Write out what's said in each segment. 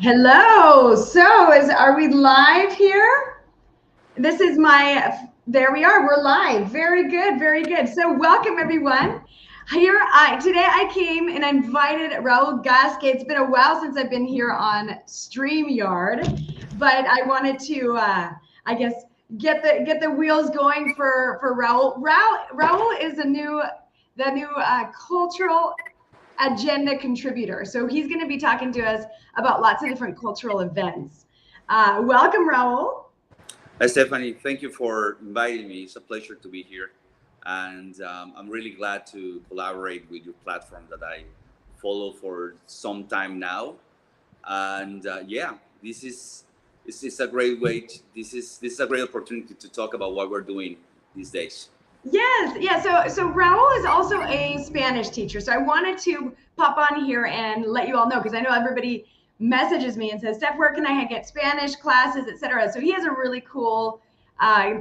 Hello. Are we live here? This is there we are. We're live. Very good. Very good. So welcome everyone. Today I came and I invited Raul Gasque. It's been a while since I've been here on StreamYard, but I wanted to, I guess, get the wheels going for Raul. Raul is the new cultural agenda contributor. So he's going to be talking to us about lots of different cultural events. Welcome, Raul. Hi, Stephanie. Thank you for inviting me. It's a pleasure to be here. And I'm really glad to collaborate with your platform that I follow for some time now. And yeah, this is a great way. This is a great opportunity to talk about what we're doing these days. Yes, yeah. So Raul is also a Spanish teacher. So I wanted to pop on here and let you all know because I know everybody messages me and says, Steph, where can I get Spanish classes, etc. So he has a really cool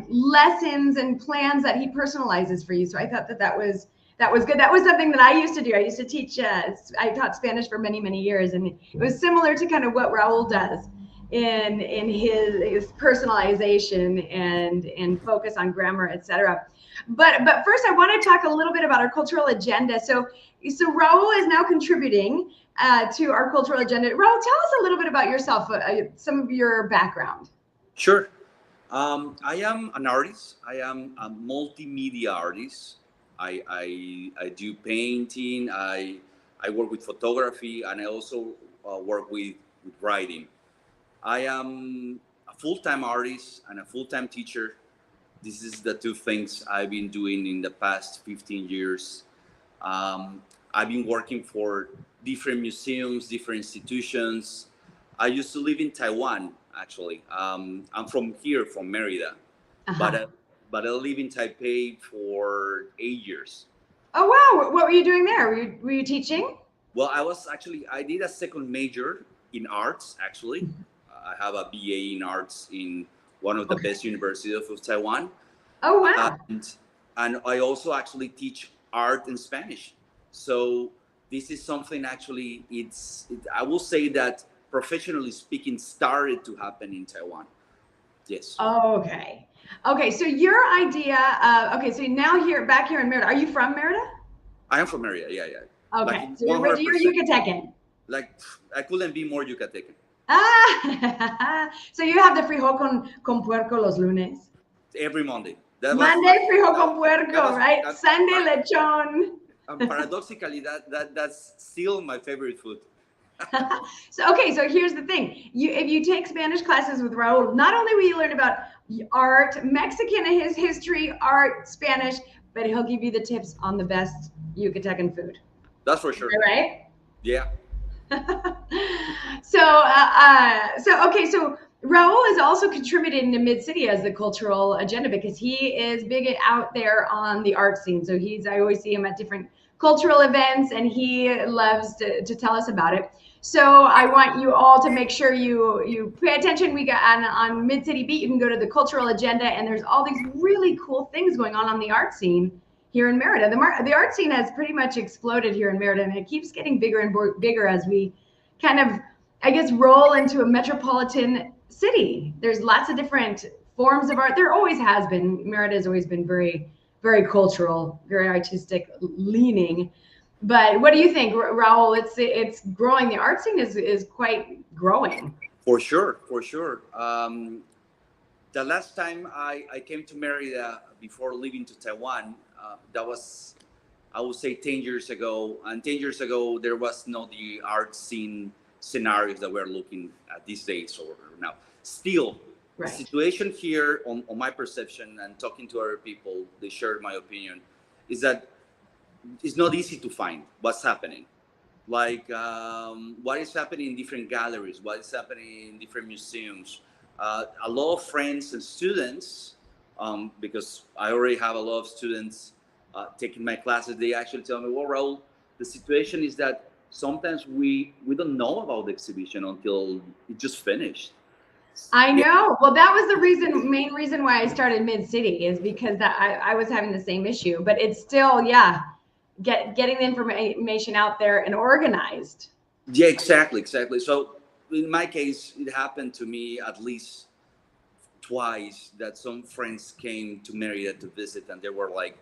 lessons and plans that he personalizes for you. So I thought that was good. That was something that I used to do. I used to teach. I taught Spanish for many years, and it was similar to kind of what Raul does in his personalization and focus on grammar, etc. But first, I want to talk a little bit about our cultural agenda. So Raul is now contributing to our cultural agenda. Raul, tell us a little bit about yourself, some of your background. Sure. I am an artist. I am a multimedia artist. I do painting. I work with photography, and I also work with writing. I am a full-time artist and a full-time teacher. This is the two things I've been doing in the past 15 years. I've been working for different museums, different institutions. I used to live in Taiwan, actually. I'm from here, from Merida, but Uh-huh. but I live in Taipei for 8 years. Oh wow, what were you doing there? Were you teaching? Well, I did a second major in arts, actually. I have a BA in arts in one of the Okay. best universities of Taiwan. Oh wow. And, and I also actually teach art in Spanish. So this is something actually, I will say that professionally speaking, started to happen in Taiwan. Yes. Okay. Okay. So your idea okay, so now back here in Merida. Are you from Merida? I am from area. Yeah, yeah. Like Okay. So you're 100%. Yucatecan. Like I couldn't be more Yucatecan. Ah, so you have the frijol con puerco los lunes. Every Monday. That was Monday like, frijol that, con puerco, that was, right? that, Sunday lechon. paradoxically, that's still my favorite food. So here's the thing. If you take Spanish classes with Raul, not only will you learn about art, Mexican and his history, art, Spanish, but he'll give you the tips on the best Yucatecan food. That's for Am sure. I right? Yeah. So okay, so Raul is also contributing to Mid City as the cultural agenda because he is big out there on the art scene. So I always see him at different cultural events, and he loves to tell us about it. So I want you all to make sure you pay attention. We got on Mid City Beat. You can go to the cultural agenda, and there's all these really cool things going on the art scene here in Merida. The art scene has pretty much exploded here in Merida, and it keeps getting bigger and bigger as we kind of, I guess, roll into a metropolitan city. There's lots of different forms of art. There always has been. Merida has always been very cultural, very artistic leaning. But what do you think, Raul? It's growing. The art scene is quite growing. For sure. For sure. The last time I came to Merida before leaving to Taiwan, that was, I would say, 10 years ago. And 10 years ago, there was not the art scene scenarios that we're looking at these days or now. Still, the Right. situation here, on my perception and talking to other people, they shared my opinion, is that it's not easy to find what's happening. Like what is happening in different galleries, what is happening in different museums. A lot of friends and students, because I already have a lot of students taking my classes, they actually tell me, well, Raul, the situation is that sometimes we don't know about the exhibition until it just finished. I Yeah, know. Well, that was the main reason why I started Mid City is because I was having the same issue. But it's still, yeah, getting the information out there and organized. yeah, exactly. So in my case, it happened to me at least twice that some friends came to Merida to visit, and they were like,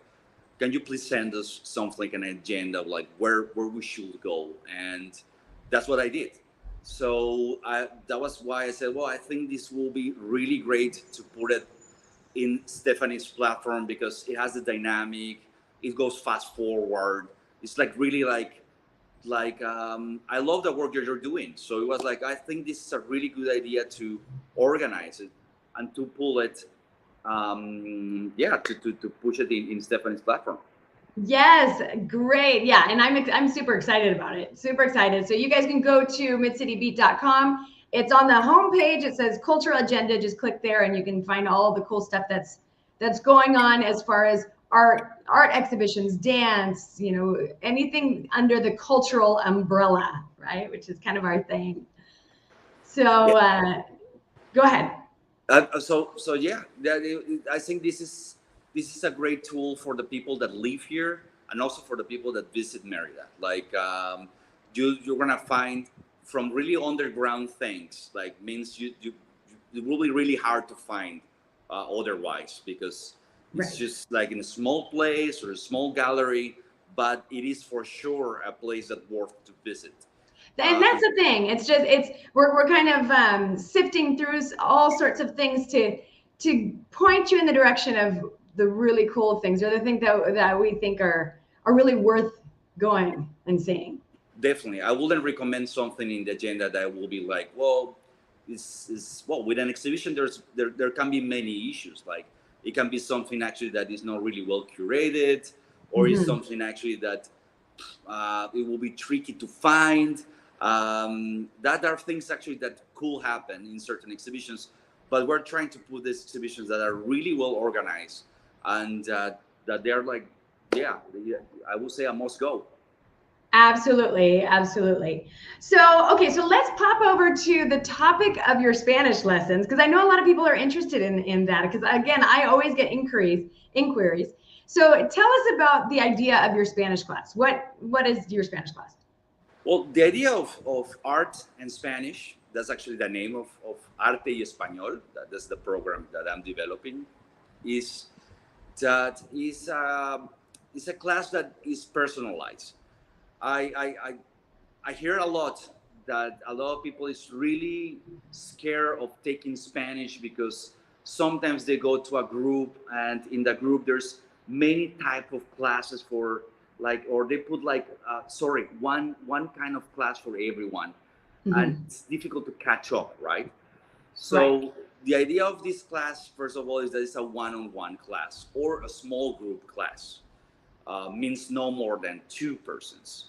"Can you please send us something like an agenda of like where we should go?" And that's what I did. So that was why I said, "Well, I think this will be really great to put it in Stephanie's platform because it has the dynamic, it goes fast forward. It's like really I love the work that you're doing." So it was like I think this is a really good idea to organize it and to pull it, yeah, to push it in Stephanie's platform. Yes, great. Yeah, and I'm super excited about it. Super excited. So you guys can go to midcitybeat.com. It's on the homepage. It says cultural agenda. Just click there and you can find all the cool stuff that's going on as far as art exhibitions, dance, anything under the cultural umbrella, right? Which is kind of our thing. So go ahead. So yeah, I think this is a great tool for the people that live here and also for the people that visit Merida. Like you're gonna find from really underground things like means you it will be really hard to find otherwise because it's Right. just like in a small place or a small gallery, but it is for sure a place that worth to visit. And that's the thing. We're kind of sifting through all sorts of things to point you in the direction of the really cool things or the things that we think are really worth going and seeing. Definitely, I wouldn't recommend something in the agenda that will be like, well, is well with an exhibition. There can be many issues. Like it can be something actually that is not really well curated, or is something actually that it will be tricky to find. That are things actually that could happen in certain exhibitions, but we're trying to put these exhibitions that are really well organized and that they're like, yeah, I would say a must go. Absolutely, absolutely. So, okay, so let's pop over to the topic of your Spanish lessons because I know a lot of people are interested in that because again, I always get inquiries. So, tell us about the idea of your Spanish class. What is your Spanish class? Well, the idea of art and Spanish, that's actually the name of Arte y Español, that's the program that I'm developing, is that is a class that is personalized. I, I, I, I hear a lot that a lot of people is really scared of taking Spanish because sometimes they go to a group and in the group there's many type of classes for like or they put like sorry one kind of class for everyone and it's difficult to catch up, right? Right. So the idea of this class, first of all, is that it's a one-on-one class or a small group class. Means no more than two persons.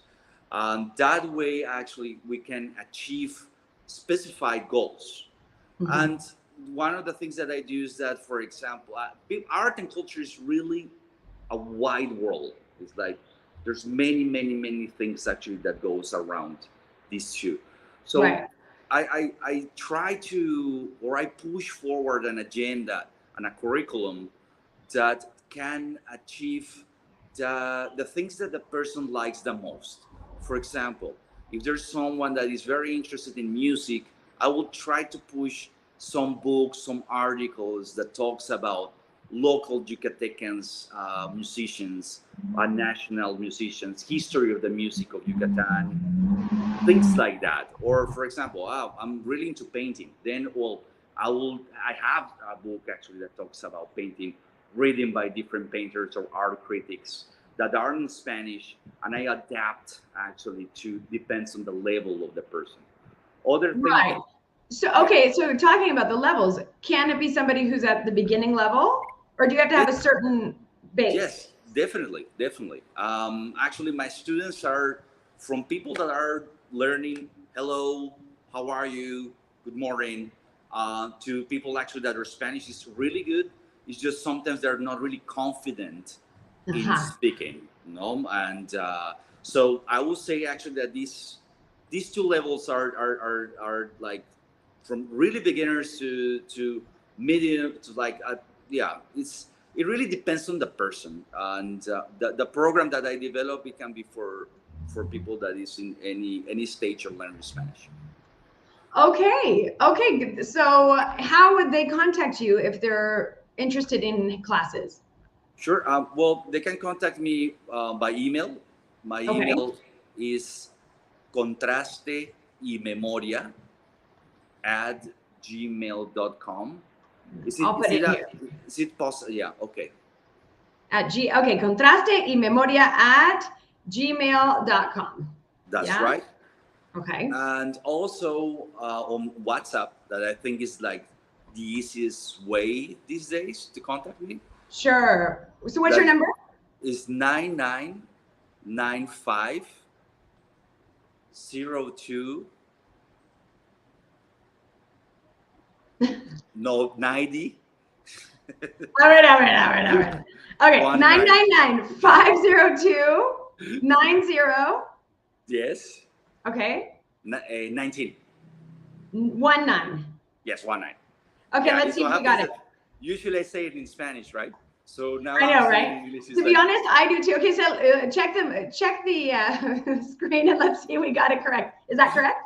That way, actually, we can achieve specified goals. And one of the things that I do is that, for example, art and culture is really a wide world. It's like there's many things actually that goes around these two. So Right. I try to or I push forward an agenda and a curriculum that can achieve the things that the person likes the most. For example, if there's someone that is very interested in music, I will try to push some books, some articles that talks about local Yucatecans, musicians, national musicians, history of the music of Yucatan, things like that. Or for example, I'm really into painting. Then, well, I have a book actually that talks about painting, written by different painters or art critics that are in Spanish, and I adapt actually to depends on the level of the person. Other thing, Right. So, yeah, okay, so talking about the levels, can it be somebody who's at the beginning level, or do you have to have a certain base? yes, definitely. Actually, my students are from people that are learning. Hello, how are you? Good morning. To people actually that are Spanish is really good. It's just sometimes they're not really confident in Uh-huh. speaking. And so I would say actually that these two levels are like from really beginners to medium to like yeah, it really depends on the person and the program that I develop, it can be for people that is in any stage of learning Spanish. Okay. Okay. So how would they contact you if they're interested in classes? Sure. Well, they can contact me by email. My Okay. email is contraste y memoria at gmail.com. Is it I'll is put it it a here. is it possible? Yeah. Okay. Okay, contraste y memoria at gmail.com. That's Yeah. right. Okay. And also on WhatsApp, that I think is like the easiest way these days to contact me. Sure. So what's your That number? is 999502 no 90 All right. Okay, one nine nine. nine nine 502 90. Yes. Okay, 19. 19. Yes, 19. Okay, Yeah, let's it see so if we happens got it. that usually I say it in Spanish, right? So now I I'm know, saying right? in English. Is To be like, honest, I do too. Okay, so check the screen and let's see we got it correct. Is that correct?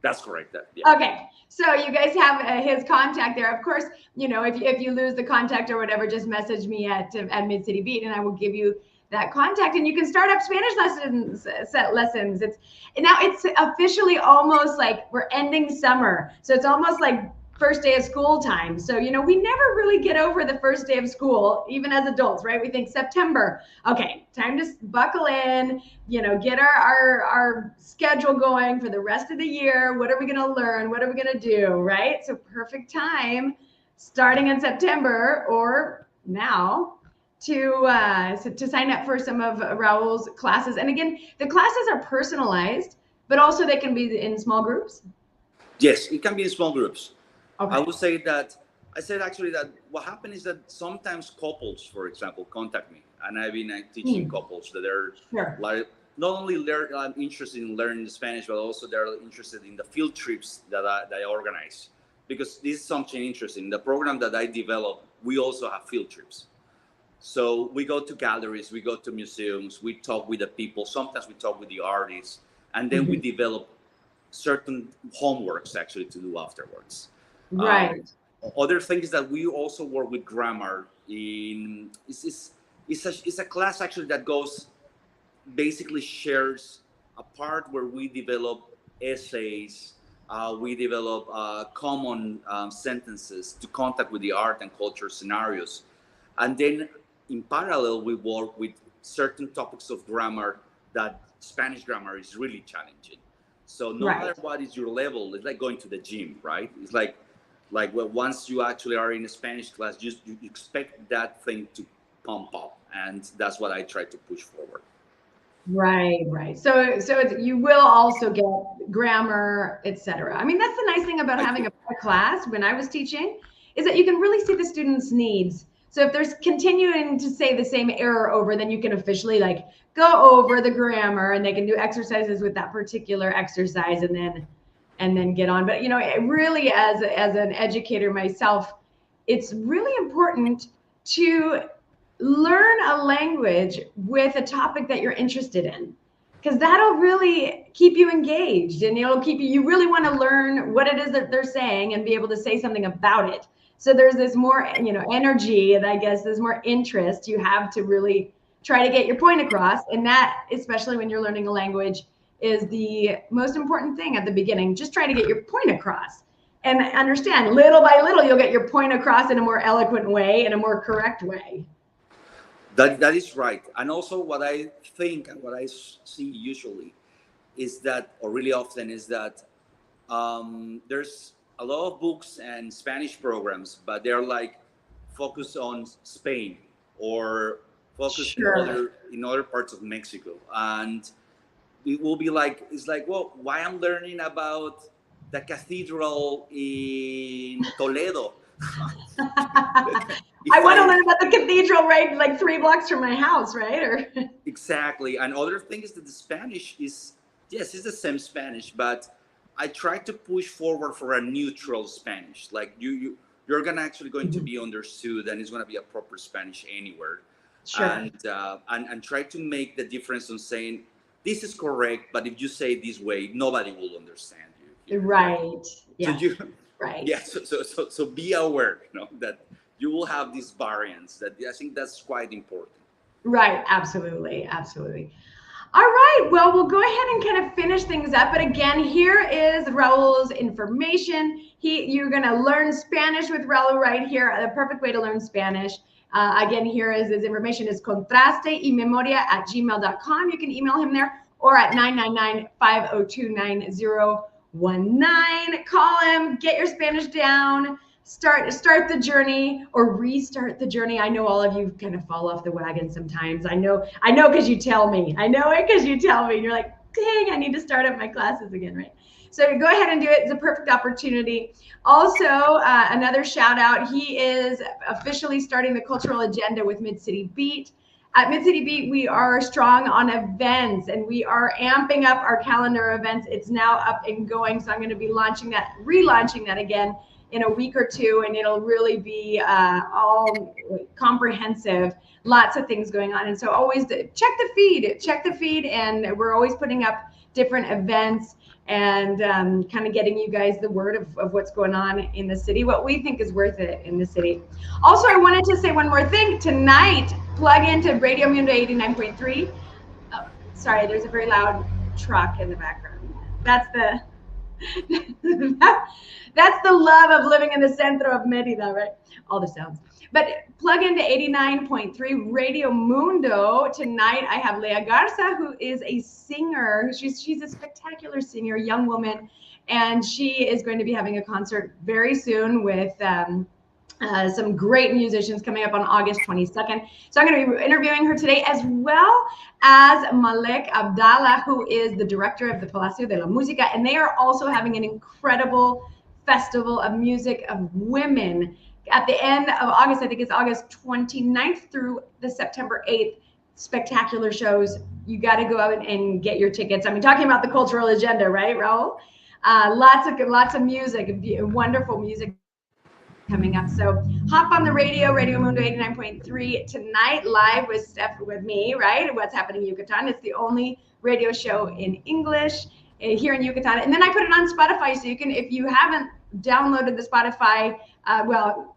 that's correct. That, yeah. Okay, so you guys have his contact there. Of course, if you lose the contact or whatever, just message me at Mid City Beat, and I will give you that contact, and you can start up Spanish lessons. It's officially almost like we're ending summer, so it's almost like first day of school time. So we never really get over the first day of school, even as adults, right? We think September. Okay, time to buckle in, get our schedule going for the rest of the year. What are we going to learn? What are we going to do? Right. So perfect time starting in September or now to sign up for some of Raul's classes. And again, the classes are personalized, but also they can be in small groups. Yes, it can be in small groups. I Okay. would say that I said actually that what happened is that sometimes couples, for example, contact me, and I've been teaching couples that are Sure. like not only interested in learning Spanish, but also they're interested in the field trips that I organize. Because this is something interesting. The program that I develop, we also have field trips. So we go to galleries, we go to museums, we talk with the people. Sometimes we talk with the artists, and then we Mhm. develop certain homeworks actually to do afterwards. Um, Right. Other things that we also work with grammar in is a class actually that goes basically shares a part where we develop essays, we develop common sentences to contact with the art and culture scenarios, and then in parallel we work with certain topics of grammar that Spanish grammar is really challenging. So no Right. matter what is your level, it's like going to the gym, right? It's like well, once you actually are in a Spanish class, you expect that thing to pump up, and that's what I try to push forward. Right. So you will also get grammar, etc. I mean, that's the nice thing about I having do. a class when I was teaching is that you can really see the students' needs. So if there's continuing to say the same error over, then you can officially like go over the grammar and they can do exercises with that particular exercise and then get on. But it really as an educator myself, it's really important to learn a language with a topic that you're interested in because that'll really keep you engaged and it'll keep you really want to learn what it is that they're saying and be able to say something about it. So there's this more energy, and I guess there's more interest you have to really try to get your point across, and that, especially when you're learning a language, is the most important thing at the beginning. Just try to get your point across and understand little by little you'll get your point across in a more eloquent way, in a more correct way. That is right. And also, what I think and what I see usually is that, or really often, is that there's a lot of books and Spanish programs, but they're like focused on Spain or focused Sure. in other parts of Mexico, and it will be like it's like, well, why I'm learning about the cathedral in Toledo? I If want to I learn about the cathedral right like 3 blocks from my house, right? Or Exactly. And other thing is that the Spanish is, yes, it's the same Spanish, but I try to push forward for a neutral Spanish. Like you're gonna actually going to be understood, and it's gonna be a proper Spanish anywhere, sure. and try to make the difference on saying this is correct, but if you say it this way, nobody will understand you. here. Right. So Yeah. you, Right. yeah. So be aware, that you will have these variants. That I think that's quite important. Right. Absolutely. Absolutely. All right, well, we'll go ahead and kind of finish things up. But again, here is Raul's information. You're going to learn Spanish with Raul right here. The perfect way to learn Spanish. Again, here is his information is contrasteymemoria@gmail.com. You can email him there or at 999-502-9019. Call him, get your Spanish down. Start the journey or restart the journey. I know all of you kind of fall off the wagon sometimes. I know because you tell me. I know it because you tell me. You're like, dang, I need to start up my classes again, right? So go ahead and do it. It's a perfect opportunity. Also, another shout out. He is officially starting the cultural agenda with Mid-City Beat. At Mid-City Beat, we are strong on events and we are amping up our calendar events. It's now up and going. So I'm going to be relaunching that again in a week or two, and it'll really be all comprehensive, lots of things going on. And so always check the feed, and we're always putting up different events and kind of getting you guys the word of what's going on in the city, what we think is worth it in the city. Also, I wanted to say one more thing. Tonight, plug into Radio Mundo 89.3. Oh, sorry, there's a very loud truck in the background. That's the that's the love of living in the center of Merida, right? All the sounds. But plug into 89.3 Radio Mundo. Tonight, I have Lea Garza, who is a singer. She's a spectacular singer, young woman, and she is going to be having a concert very soon with some great musicians coming up on August 22nd. So I'm going to be interviewing her today, as well as Malek Abdallah, who is the director of the Palacio de la Música. And they are also having an incredible festival of music of women at the end of August. I think it's August 29th through the September 8th. Spectacular shows. You got to go out and get your tickets. I mean, talking about the cultural agenda, right, Raul? Lots of music, wonderful music coming up. So hop on the radio, Radio Mundo 89.3 tonight, live with me, right? What's happening in Yucatan. It's the only radio show in English here in Yucatan. And then I put it on Spotify, so you can, if you haven't downloaded the Spotify,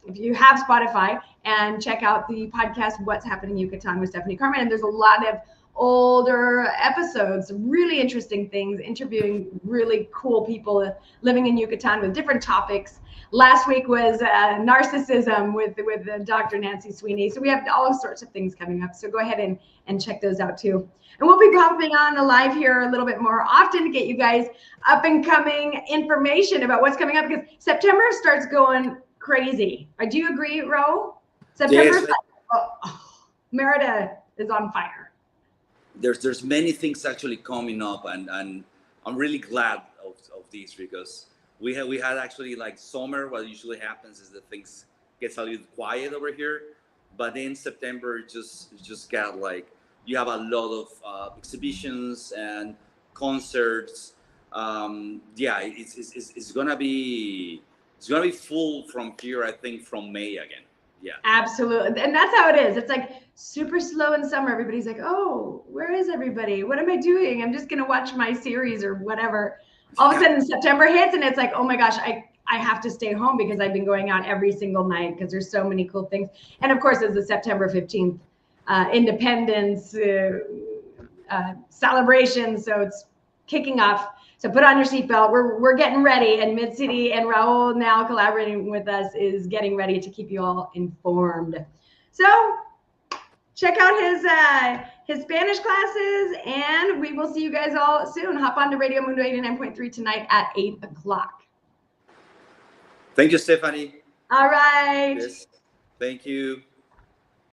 if you have Spotify, and check out the podcast, What's Happening in Yucatan with Stephanie Carmen. And there's a lot of older episodes, really interesting things, interviewing really cool people living in Yucatan with different topics. Last week was narcissism with Dr. Nancy Sweeney. So we have all sorts of things coming up. So go ahead and check those out too. And we'll be popping on the live here a little bit more often to get you guys up and coming information about what's coming up, because September starts going crazy. Do you agree, Ro? September, yes. Merida is on fire. There's many things actually coming up, and I'm really glad of these, because we had actually, like, summer. What usually happens is that things gets a little quiet over here, but in September it just got, like, you have a lot of exhibitions and concerts. It's gonna be full from here, I think, from May again. Yeah, absolutely. And that's how it is. It's like super slow in summer. Everybody's like, oh, where is everybody? What am I doing? I'm just going to watch my series or whatever. All of a sudden September hits and it's like, oh my gosh, I have to stay home because I've been going out every single night because there's so many cool things. And of course, it's the September 15th Independence celebration. So it's kicking off. So put on your seatbelt. We're getting ready, and Mid-City and Raul, now collaborating with us, is getting ready to keep you all informed. So check out his Spanish classes, and we will see you guys all soon. Hop on to Radio Mundo 89.3 tonight at 8 o'clock. Thank you, Stephanie. All right. Yes. Thank you.